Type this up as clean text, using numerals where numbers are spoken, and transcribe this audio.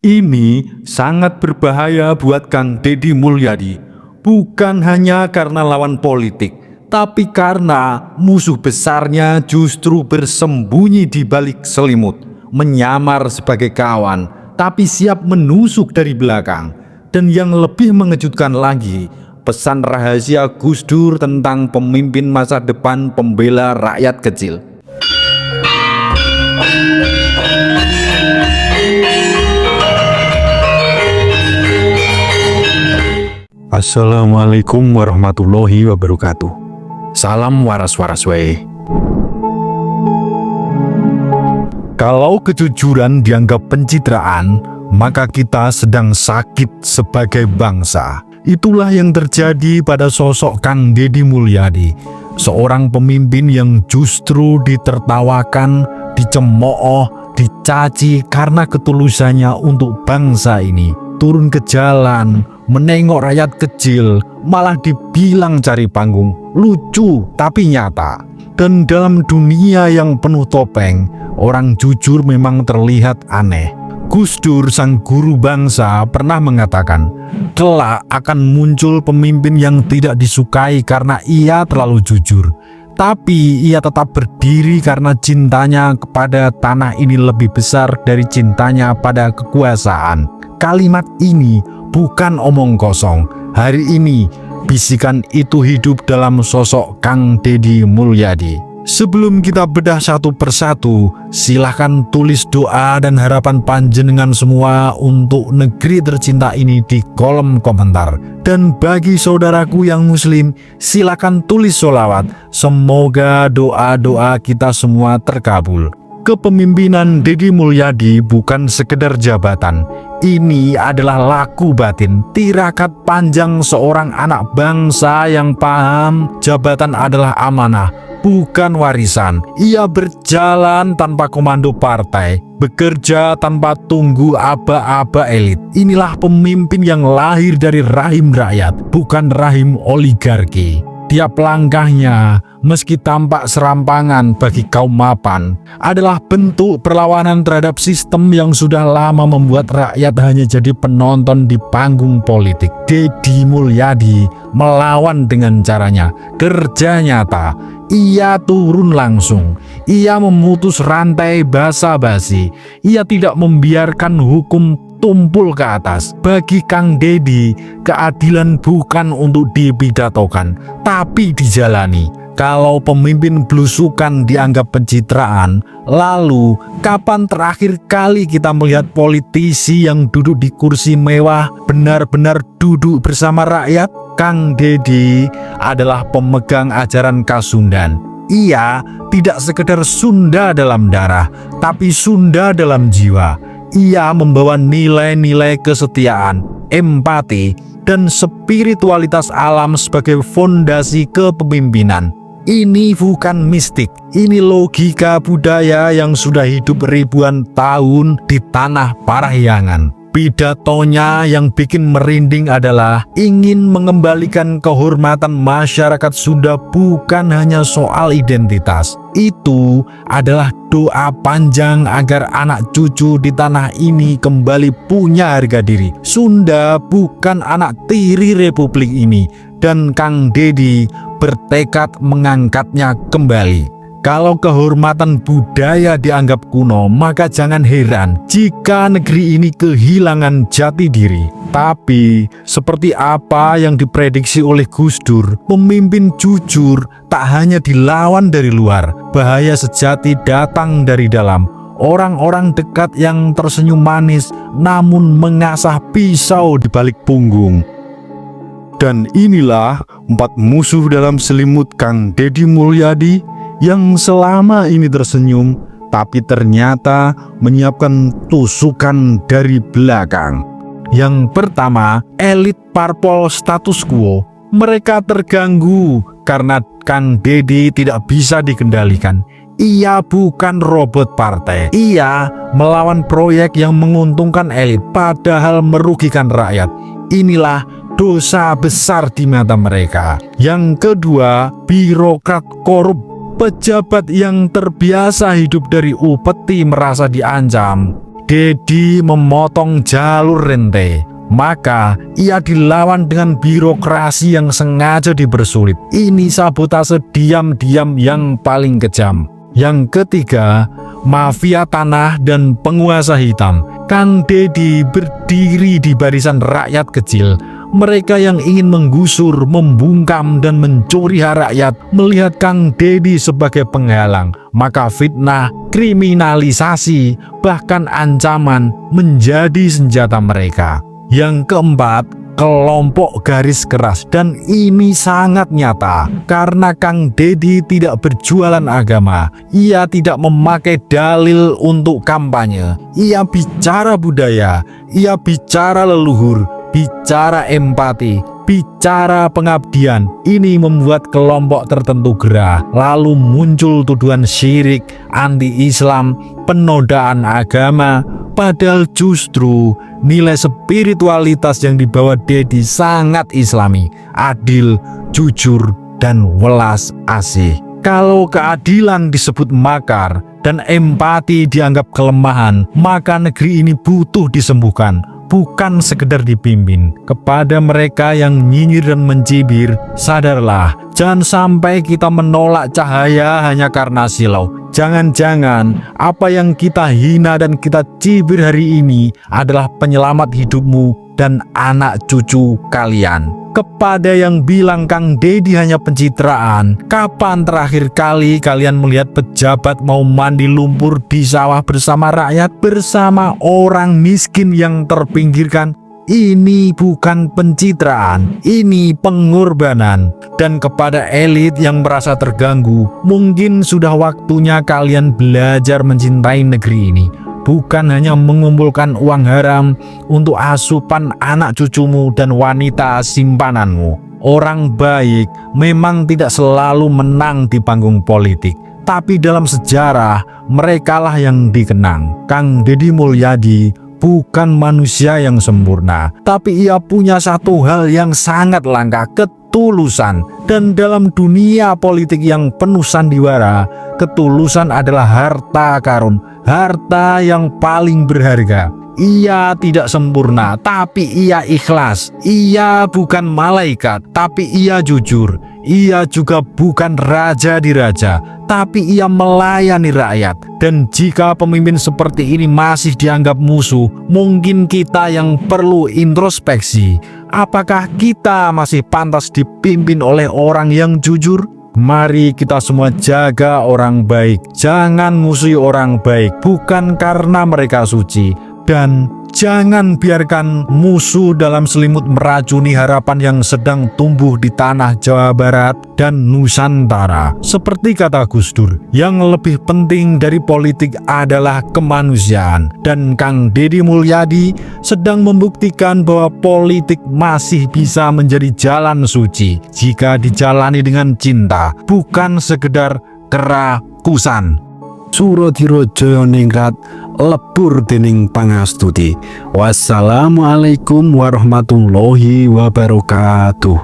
Ini sangat berbahaya buat Kang Deddy Mulyadi, bukan hanya karena lawan politik, tapi karena musuh besarnya justru bersembunyi di balik selimut, menyamar sebagai kawan, tapi siap menusuk dari belakang. Dan yang lebih mengejutkan lagi, pesan rahasia Gus Dur tentang pemimpin masa depan pembela rakyat kecil. Assalamualaikum warahmatullahi wabarakatuh. Salam waras-waras wae. Kalau kejujuran dianggap pencitraan, maka kita sedang sakit sebagai bangsa. Itulah yang terjadi pada sosok Kang Deddy Mulyadi, seorang pemimpin yang justru ditertawakan, dicemooh, dicaci karena ketulusannya untuk bangsa ini. Turun ke jalan, menengok rakyat kecil, malah dibilang cari panggung. Lucu tapi nyata. Dan dalam dunia yang penuh topeng, orang jujur memang terlihat aneh. Gus Dur, sang guru bangsa, pernah mengatakan, kelak akan muncul pemimpin yang tidak disukai karena ia terlalu jujur. Tapi ia tetap berdiri karena cintanya kepada tanah ini lebih besar dari cintanya pada kekuasaan. Kalimat ini bukan omong kosong. Hari ini bisikan itu hidup dalam sosok Kang Deddy Mulyadi. Sebelum kita bedah satu persatu, silahkan tulis doa dan harapan panjenengan semua untuk negeri tercinta ini di kolom komentar. Dan bagi saudaraku yang muslim, silahkan tulis sholawat. Semoga doa-doa kita semua terkabul. Kepemimpinan Deddy Mulyadi bukan sekedar jabatan. Ini adalah laku batin, tirakat panjang seorang anak bangsa yang paham jabatan adalah amanah, bukan warisan. Ia berjalan tanpa komando partai, bekerja tanpa tunggu aba-aba elit. Inilah pemimpin yang lahir dari rahim rakyat, bukan rahim oligarki. Tiap langkahnya, meski tampak serampangan bagi kaum mapan, adalah bentuk perlawanan terhadap sistem yang sudah lama membuat rakyat hanya jadi penonton di panggung politik. Deddy Mulyadi melawan dengan caranya, kerja nyata. Ia turun langsung, ia memutus rantai basa-basi, ia tidak membiarkan hukum tumpul ke atas. Bagi Kang Deddy, keadilan bukan untuk dipidatokan, tapi dijalani. Kalau pemimpin belusukan dianggap pencitraan, lalu kapan terakhir kali kita melihat politisi yang duduk di kursi mewah benar-benar duduk bersama rakyat? Kang Deddy adalah pemegang ajaran Kasundan. Ia tidak sekedar Sunda dalam darah, tapi Sunda dalam jiwa. Ia membawa nilai-nilai kesetiaan, empati, dan spiritualitas alam sebagai fondasi kepemimpinan. Ini bukan mistik, ini logika budaya yang sudah hidup ribuan tahun di tanah Parahyangan. Pidatonya yang bikin merinding adalah ingin mengembalikan kehormatan masyarakat Sunda bukan hanya soal identitas. Itu adalah doa panjang agar anak cucu di tanah ini kembali punya harga diri. Sunda bukan anak tiri republik ini, dan Kang Deddy bertekad mengangkatnya kembali. Kalau kehormatan budaya dianggap kuno, maka jangan heran jika negeri ini kehilangan jati diri. Tapi, seperti apa yang diprediksi oleh Gus Dur, pemimpin jujur tak hanya dilawan dari luar, bahaya sejati datang dari dalam. Orang-orang dekat yang tersenyum manis, namun mengasah pisau di balik punggung. Dan inilah 4 musuh dalam selimut Kang Deddy Mulyadi yang selama ini tersenyum, tapi ternyata menyiapkan tusukan dari belakang. Yang pertama, elit parpol status quo. Mereka terganggu karena Kang Deddy tidak bisa dikendalikan. Ia bukan robot partai. Ia melawan proyek yang menguntungkan elit, padahal merugikan rakyat. Inilah dosa besar di mata mereka. Yang kedua, birokrat korup. Pejabat yang terbiasa hidup dari upeti merasa diancam, Dedi memotong jalur rente, maka ia dilawan dengan birokrasi yang sengaja dipersulit. Ini sabotase diam-diam yang paling kejam. Yang ketiga, mafia tanah dan penguasa hitam. Kang Dedi berdiri di barisan rakyat kecil, mereka yang ingin menggusur, membungkam, dan mencuri hak rakyat. Melihat Kang Dedi sebagai penghalang, maka fitnah, kriminalisasi, bahkan ancaman menjadi senjata mereka. Yang keempat, kelompok garis keras, dan ini sangat nyata karena Kang Dedi tidak berjualan agama. Ia tidak memakai dalil untuk kampanye. Ia bicara budaya, ia bicara leluhur, bicara empati, bicara pengabdian. Ini membuat kelompok tertentu gerah. Lalu muncul tuduhan syirik, anti-Islam, penodaan agama. Padahal justru nilai spiritualitas yang dibawa Dedi sangat islami, adil, jujur, dan welas asih. Kalau keadilan disebut makar dan empati dianggap kelemahan, maka negeri ini butuh disembuhkan, bukan sekedar dipimpin. Kepada mereka yang nyinyir dan mencibir, sadarlah, jangan sampai kita menolak cahaya hanya karena silau. Jangan-jangan apa yang kita hina dan kita cibir hari ini adalah penyelamat hidupmu dan anak cucu kalian. Kepada yang bilang Kang Dedi hanya pencitraan, kapan terakhir kali kalian melihat pejabat mau mandi lumpur di sawah bersama rakyat, bersama orang miskin yang terpinggirkan? Ini bukan pencitraan, ini pengorbanan. Dan kepada elit yang merasa terganggu, mungkin sudah waktunya kalian belajar mencintai negeri ini. Bukan hanya mengumpulkan uang haram untuk asupan anak cucumu dan wanita simpananmu. Orang baik memang tidak selalu menang di panggung politik, tapi dalam sejarah merekalah yang dikenang. Kang Dedi Mulyadi bukan manusia yang sempurna, tapi ia punya satu hal yang sangat langka, ketulusan. Dan dalam dunia politik yang penuh sandiwara, ketulusan adalah harta karun, harta yang paling berharga. Ia tidak sempurna, tapi ia ikhlas. Ia bukan malaikat, tapi ia jujur. Ia juga bukan raja di raja, tapi ia melayani rakyat. Dan jika pemimpin seperti ini masih dianggap musuh, mungkin kita yang perlu introspeksi. Apakah kita masih pantas dipimpin oleh orang yang jujur? Mari kita semua jaga orang baik. Jangan musuhi orang baik, bukan karena mereka suci. Dan jangan biarkan musuh dalam selimut meracuni harapan yang sedang tumbuh di tanah Jawa Barat dan Nusantara. Seperti kata Gus Dur, yang lebih penting dari politik adalah kemanusiaan. Dan Kang Dedi Mulyadi sedang membuktikan bahwa politik masih bisa menjadi jalan suci jika dijalani dengan cinta, bukan sekedar kerakusan. Suradira Jayaningrat lebur dening pangastuti. Wassalamualaikum warahmatullahi wabarakatuh.